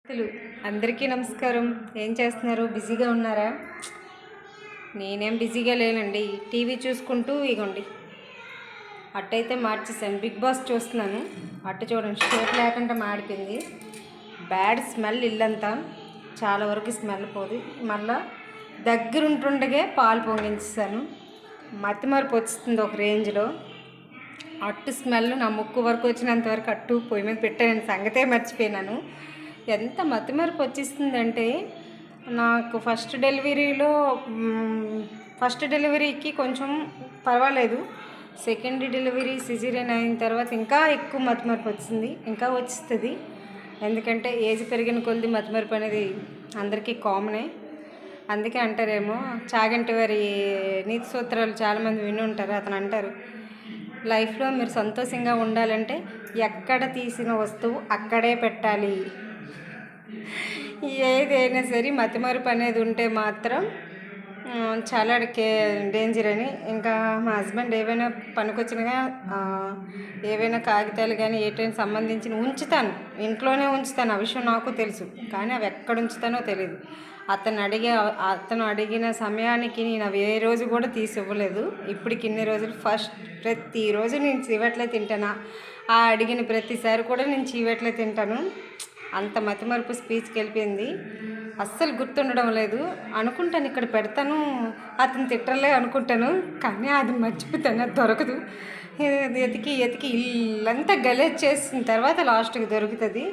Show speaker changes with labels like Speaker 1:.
Speaker 1: అసలు అందరికీ నమస్కారం. ఏం చేస్తున్నారు? బిజీగా ఉన్నారా? నేనేం బిజీగా లేనండి. టీవీ చూసుకుంటూ ఇగోండి అట్టయితే మార్చేసాను. బిగ్ బాస్ చూస్తున్నాను. అట్టు చూడండి, షేప్ లేకుండా మాడిపోయింది. బ్యాడ్ స్మెల్ ఇల్లంతా. చాలా వరకు స్మెల్ పోదు. మళ్ళా దగ్గరుంటుండగే పాలు పొంగించేసాను. మతిమరుపు వస్తుంది ఒక రేంజ్లో. అట్టు స్మెల్ నా ముక్కు వరకు వచ్చినంత వరకు అట్టు పొయ్యి మీద పెట్టాను. సంగతే మర్చిపోయినాను. ఎంత మతిమరుపు వచ్చేస్తుందంటే నాకు ఫస్ట్ డెలివరీకి కొంచెం పర్వాలేదు. సెకండ్ డెలివరీ సిజేరియన్ అయిన తర్వాత ఇంకా ఎక్కువ మతిమరుపు వచ్చింది, ఇంకా వస్తుంది. ఎందుకంటే ఏజ్ పెరిగిన కొద్ది మతిమరుపు అనేది అందరికీ కామనే. అందుకే అంటారేమో, చాగంటి వారి నీతి సూత్రాలు చాలామంది విని ఉంటారు. అతను అంటారు, లైఫ్లో మీరు సంతోషంగా ఉండాలంటే ఎక్కడ తీసిన వస్తువు అక్కడే పెట్టాలి. ఏదైనా సరే మతిమరుపు అనేది ఉంటే మాత్రం చాలా డేంజర్ అని. ఇంకా మా హస్బెండ్ ఏవైనా పనికొచ్చినగా ఏవైనా కాగితాలు కానీ ఏటైనా సంబంధించిన ఉంచుతాను, ఇంట్లోనే ఉంచుతాను. ఆ విషయం నాకు తెలుసు, కానీ అవి ఎక్కడ ఉంచుతానో తెలియదు. అతను అడిగిన సమయానికి నేను అవి ఏ రోజు కూడా తీసి ఇవ్వలేదు. ఇప్పటికి ఇన్ని రోజులు ప్రతిరోజు నేను చీవట్లే తింటాను. ఆ అడిగిన ప్రతిసారి కూడా నేను చీవట్లే తింటాను. అంత మతిమరుపు స్పీచ్కి వెళ్ళిపోయింది. అస్సలు గుర్తుండడం లేదు. అనుకుంటాను ఇక్కడ పెడతాను, అతను తిట్టలే అనుకుంటాను, కానీ అది మర్చిపోతాను, అది దొరకదు. ఎతికి ఇల్లంతా గలేజ్ చేసిన తర్వాత లాస్ట్కి దొరుకుతుంది.